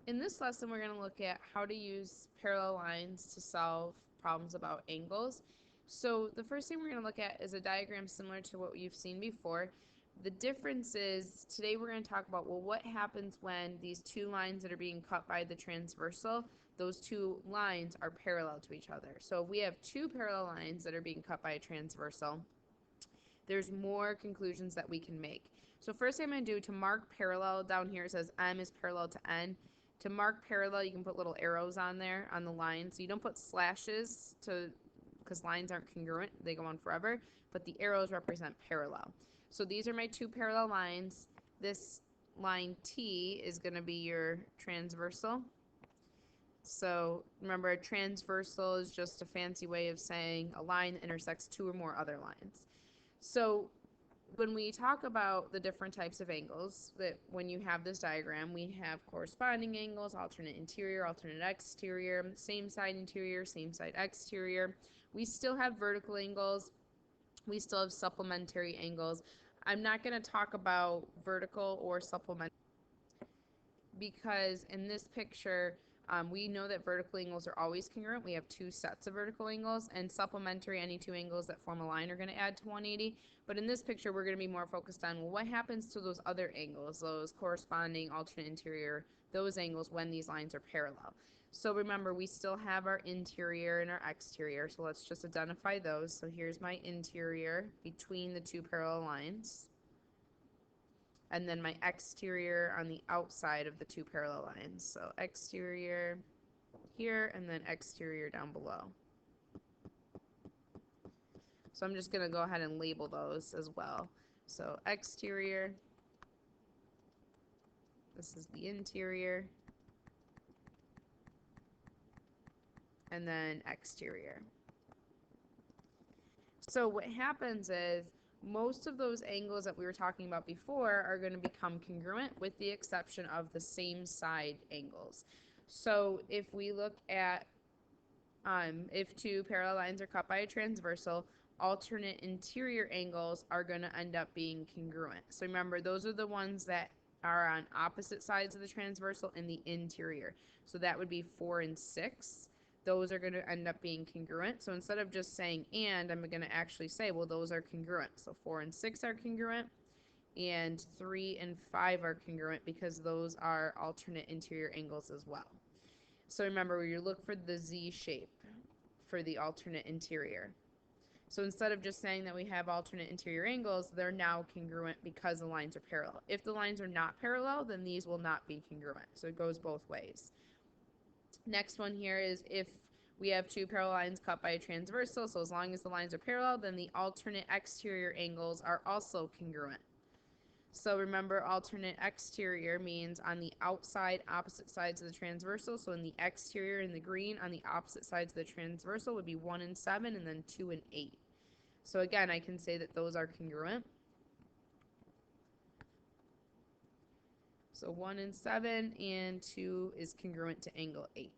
In this lesson, we're going to look at how to use parallel lines to solve problems about angles. So the first thing we're going to look at is a diagram similar to what you've seen before. The difference is today we're going to talk about, well, what happens when these two lines that are being cut by the transversal, those two lines are parallel to each other. So if we have two parallel lines that are being cut by a transversal, there's more conclusions that we can make. So first thing I'm going to do to mark parallel, down here it says M is parallel to N. To mark parallel, you can put little arrows on there on the line. So you don't put slashes because lines aren't congruent. They go on forever. But the arrows represent parallel. So these are my two parallel lines. This line T is going to be your transversal. So remember, a transversal is just a fancy way of saying a line that intersects two or more other lines. So when we talk about the different types of angles, that when you have this diagram, we have corresponding angles, alternate interior, alternate exterior, same side interior, same side exterior. We still have vertical angles. We still have supplementary angles. I'm not going to talk about vertical or supplementary because in this picture, we know that vertical angles are always congruent. We have two sets of vertical angles, and supplementary, any two angles that form a line are going to add to 180. But in this picture, we're going to be more focused on, well, what happens to those other angles, those corresponding alternate interior, those angles when these lines are parallel. So remember, we still have our interior and our exterior, so let's just identify those. So here's my interior between the two parallel lines, and then my exterior on the outside of the two parallel lines. So exterior here, and then exterior down below. So I'm just going to go ahead and label those as well. So exterior, this is the interior, and then exterior. So what happens is most of those angles that we were talking about before are going to become congruent with the exception of the same side angles. So if we look at if two parallel lines are cut by a transversal, alternate interior angles are going to end up being congruent. So remember, those are the ones that are on opposite sides of the transversal in the interior. So that would be 4 and 6. Those are going to end up being congruent. So instead of just saying and, I'm going to actually say, well, those are congruent. So 4 and 6 are congruent, and 3 and 5 are congruent because those are alternate interior angles as well. So remember, you look for the Z shape for the alternate interior. So instead of just saying that we have alternate interior angles, they're now congruent because the lines are parallel. If the lines are not parallel, then these will not be congruent. So it goes both ways. Next one here is if we have two parallel lines cut by a transversal, so as long as the lines are parallel, then the alternate exterior angles are also congruent. So remember, alternate exterior means on the outside opposite sides of the transversal. So in the exterior in the green, on the opposite sides of the transversal would be 1 and 7, and then 2 and 8. So again, I can say that those are congruent. So 1 and 7, and 2 is congruent to angle 8.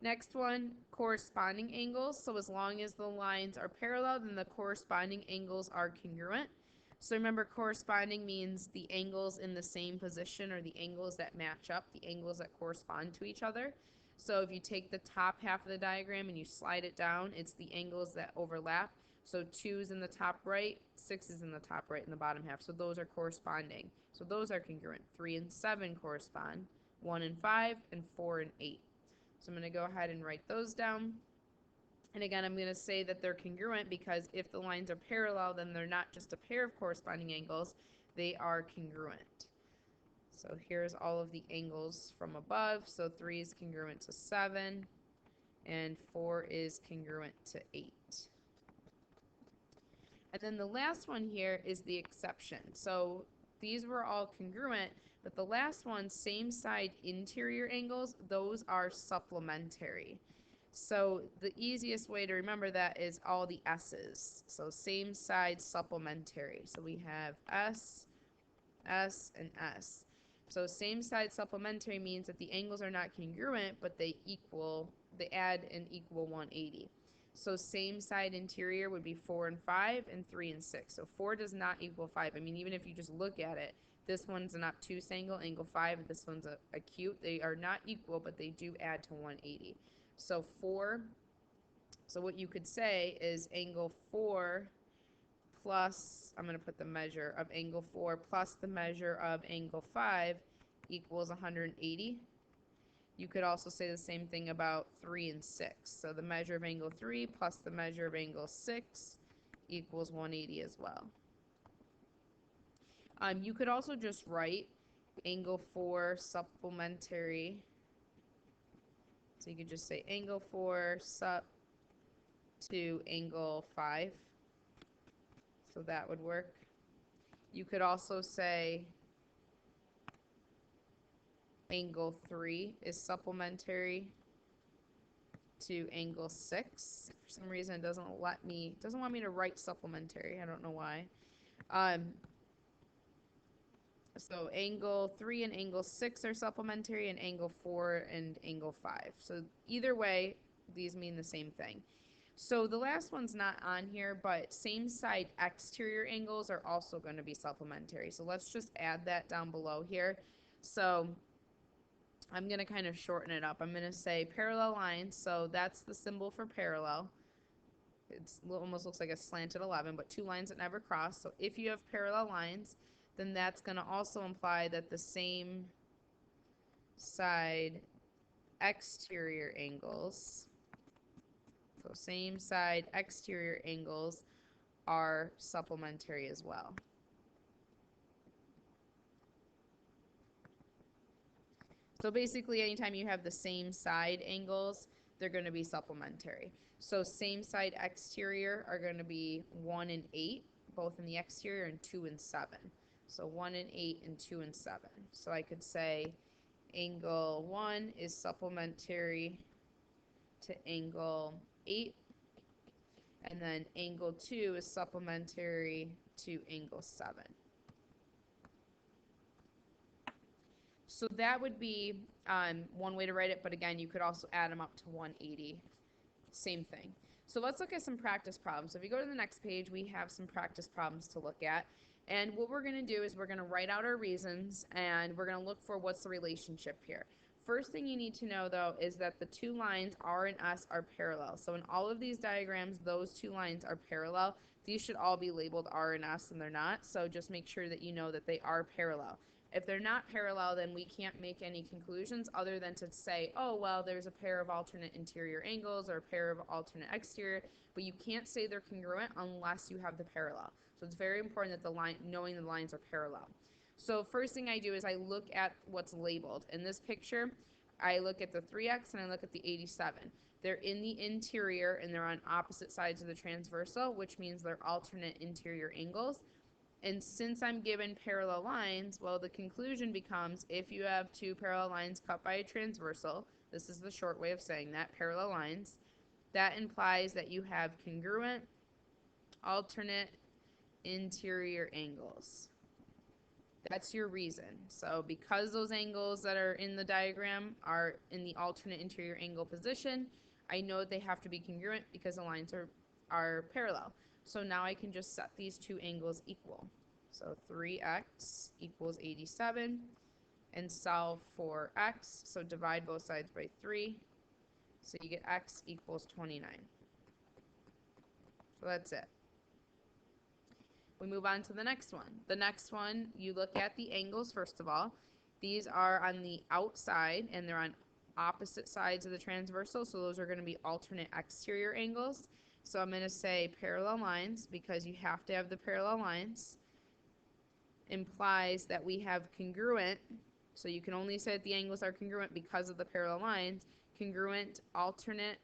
Next one, corresponding angles. So as long as the lines are parallel, then the corresponding angles are congruent. So remember, corresponding means the angles in the same position, or the angles that match up, the angles that correspond to each other. So if you take the top half of the diagram and you slide it down, it's the angles that overlap. So 2 is in the top right, 6 is in the top right in the bottom half. So those are corresponding. So those are congruent. 3 and 7 correspond. 1 and 5, and 4 and 8. So I'm going to go ahead and write those down. And again, I'm going to say that they're congruent because if the lines are parallel, then they're not just a pair of corresponding angles, they are congruent. So here's all of the angles from above. So 3 is congruent to 7, and 4 is congruent to 8. And then the last one here is the exception. So these were all congruent, but the last one, same side interior angles, those are supplementary. So the easiest way to remember that is all the S's. So same side supplementary. So we have S, S, and S. So same side supplementary means that the angles are not congruent, but they add an equal 180. So same side interior would be 4 and 5 and 3 and 6. So 4 does not equal 5. I mean, even if you just look at it, this one's an obtuse angle, angle 5, and this one's acute. They are not equal, but they do add to 180. So 4, so what you could say is angle 4 plus, I'm going to put the measure of angle 4 plus the measure of angle 5 equals 180. You could also say the same thing about 3 and 6. So the measure of angle 3 plus the measure of angle 6 equals 180 as well. You could also just write angle 4 supplementary. So you could just say angle 4 sup to angle 5. So that would work. You could also say angle 3 is supplementary to angle 6. For some reason it doesn't want me to write supplementary. I don't know why. So angle 3 and angle 6 are supplementary, and angle 4 and angle 5. So either way, these mean the same thing. So the last one's not on here, but same side exterior angles are also going to be supplementary. So let's just add that down below here. So I'm going to kind of shorten it up. I'm going to say parallel lines. So that's the symbol for parallel. It almost looks like a slanted 11, but two lines that never cross. So if you have parallel lines, then that's going to also imply that the same side exterior angles, so same side exterior angles, are supplementary as well. So basically, anytime you have the same side angles, they're going to be supplementary. So same side exterior are going to be 1 and 8, both in the exterior, and 2 and 7. So 1 and 8 and 2 and 7. So I could say angle 1 is supplementary to angle 8, and then angle 2 is supplementary to angle 7. So that would be one way to write it, but again, you could also add them up to 180. Same thing. So let's look at some practice problems. So if you go to the next page, we have some practice problems to look at. And what we're going to do is we're going to write out our reasons, and we're going to look for what's the relationship here. First thing you need to know, though, is that the two lines R and S are parallel. So in all of these diagrams, those two lines are parallel. These should all be labeled R and S, and they're not. So just make sure that you know that they are parallel. If they're not parallel, then we can't make any conclusions other than to say, oh, well, there's a pair of alternate interior angles or a pair of alternate exterior, but you can't say they're congruent unless you have the parallel. So it's very important that knowing the lines are parallel. So first thing I do is I look at what's labeled. In this picture, I look at the 3x and I look at the 87. They're in the interior and they're on opposite sides of the transversal, which means they're alternate interior angles. And since I'm given parallel lines, well, the conclusion becomes if you have two parallel lines cut by a transversal, this is the short way of saying that, parallel lines, that implies that you have congruent alternate interior angles. That's your reason. So because those angles that are in the diagram are in the alternate interior angle position, I know they have to be congruent because the lines are parallel. So now I can just set these two angles equal. So 3x equals 87, and solve for x. So divide both sides by 3. So you get x equals 29. So that's it. We move on to the next one. The next one, you look at the angles first of all. These are on the outside, and they're on opposite sides of the transversal, so those are going to be alternate exterior angles. So I'm going to say parallel lines, because you have to have the parallel lines, implies that we have congruent, so you can only say that the angles are congruent because of the parallel lines, congruent alternate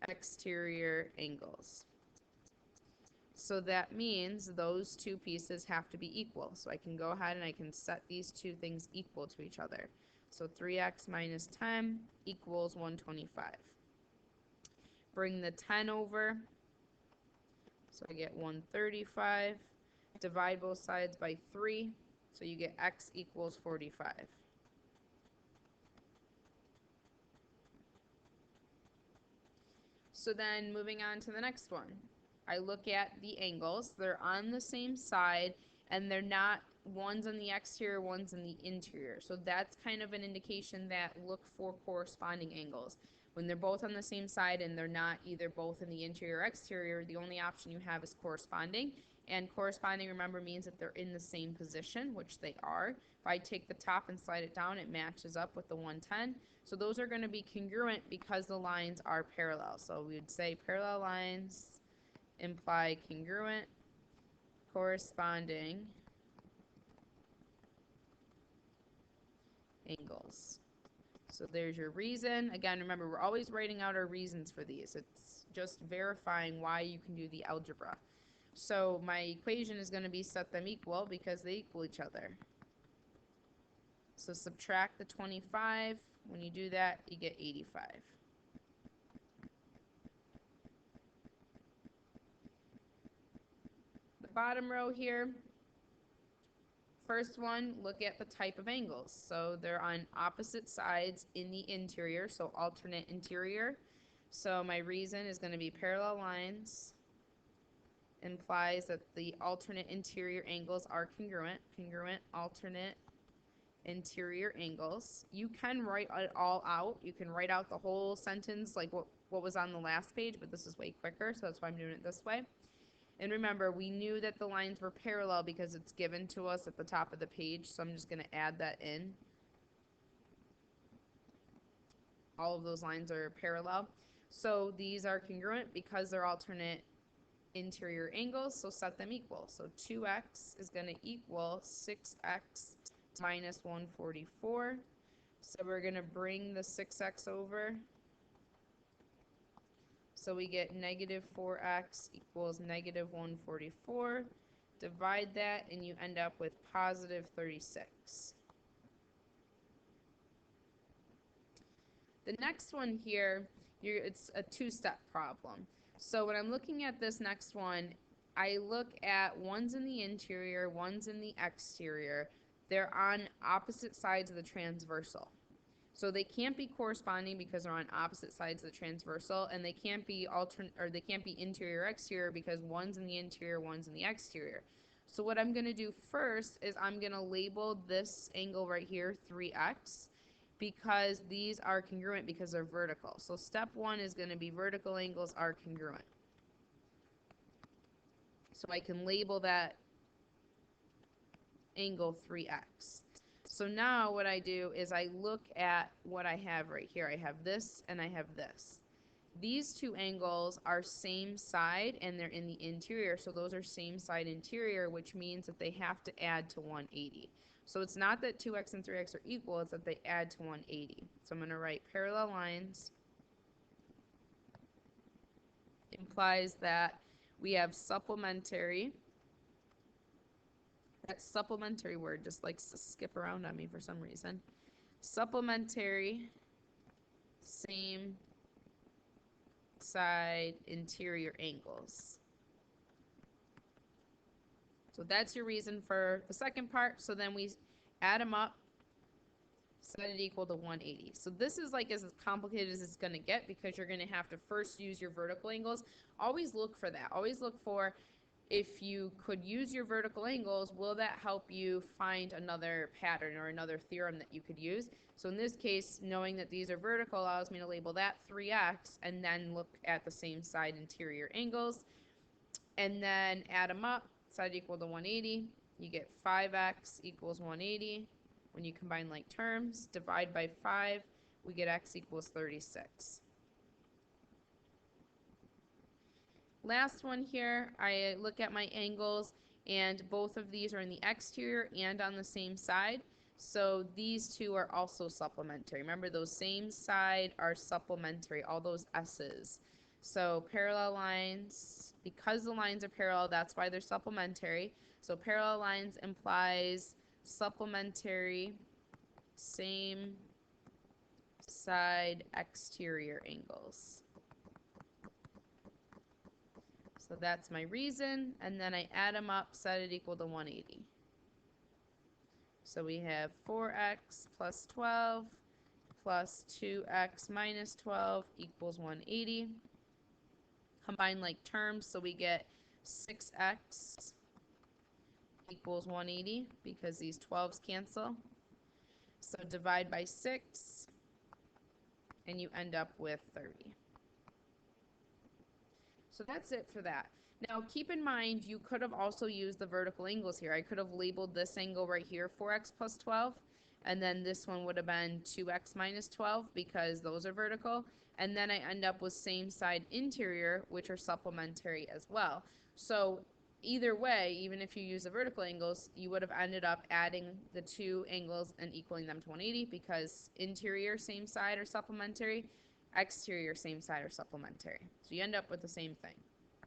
exterior angles. So that means those two pieces have to be equal. So I can go ahead and I can set these two things equal to each other. So 3x minus 10 equals 125. Bring the 10 over. So I get 135. Divide both sides by 3. So you get x equals 45. So then moving on to the next one, I look at the angles. They're on the same side and they're not, one's on the exterior, one's in the interior. So that's kind of an indication that look for corresponding angles. When they're both on the same side and they're not either both in the interior or exterior, the only option you have is corresponding. And corresponding, remember, means that they're in the same position, which they are. If I take the top and slide it down, it matches up with the 110. So those are going to be congruent because the lines are parallel. So we would say parallel lines imply congruent corresponding angles. So there's your reason. Again, remember, we're always writing out our reasons for these. It's just verifying why you can do the algebra. So my equation is going to be set them equal because they equal each other. So subtract the 25. When you do that, you get 85. The bottom row here, first one, look at the type of angles. So they're on opposite sides in the interior, so alternate interior. So my reason is going to be parallel lines implies that the alternate interior angles are congruent. Congruent alternate interior angles. You can write it all out. You can write out the whole sentence like what was on the last page, but this is way quicker, so that's why I'm doing it this way. And remember, we knew that the lines were parallel because it's given to us at the top of the page, so I'm just going to add that in. All of those lines are parallel. So these are congruent because they're alternate interior angles, so set them equal. So 2x is going to equal 6x minus 144. So we're going to bring the 6x over. So we get negative 4x equals negative 144. Divide that and you end up with positive 36. The next one here, it's a two-step problem. So when I'm looking at this next one, I look at one's in the interior, one's in the exterior. They're on opposite sides of the transversal. So they can't be corresponding because they're on opposite sides of the transversal, and they can't be they can't be interior or exterior because one's in the interior, one's in the exterior. So what I'm going to do first is I'm going to label this angle right here 3x because these are congruent because they're vertical. So step one is going to be vertical angles are congruent. So I can label that angle 3x. So now what I do is I look at what I have right here. I have this and I have this. These two angles are same side and they're in the interior, so those are same side interior, which means that they have to add to 180. So it's not that 2x and 3x are equal, it's that they add to 180. So I'm going to write parallel lines implies that we have supplementary. That supplementary word just likes to skip around on me for some reason. Supplementary same side interior angles. So that's your reason for the second part. So then we add them up, set it equal to 180. So this is like as complicated as it's going to get because you're going to have to first use your vertical angles. Always look for that. Always look for if you could use your vertical angles, will that help you find another pattern or another theorem that you could use? So in this case, knowing that these are vertical allows me to label that 3x and then look at the same side interior angles and then add them up, side equal to 180. You get 5x equals 180. When you combine like terms, divide by 5, we get x equals 36. Last one here, I look at my angles and both of these are in the exterior and on the same side. So these two are also supplementary. Remember, those same side are supplementary, all those S's. So parallel lines, because the lines are parallel, that's why they're supplementary. So parallel lines implies supplementary same side exterior angles. So that's my reason, and then I add them up, set it equal to 180. So we have 4x plus 12 plus 2x minus 12 equals 180. combine like terms, so we get 6x equals 180 because these 12s cancel. So divide by 6, and you end up with 30. So that's it for that. Now keep in mind, you could have also used the vertical angles here. I could have labeled this angle right here 4x plus 12, and then this one would have been 2x minus 12 because those are vertical. And then I end up with same side interior, which are supplementary as well. So either way, even if you use the vertical angles, you would have ended up adding the two angles and equaling them to 180 because interior same side are supplementary, exterior same side are supplementary. So you end up with the same thing.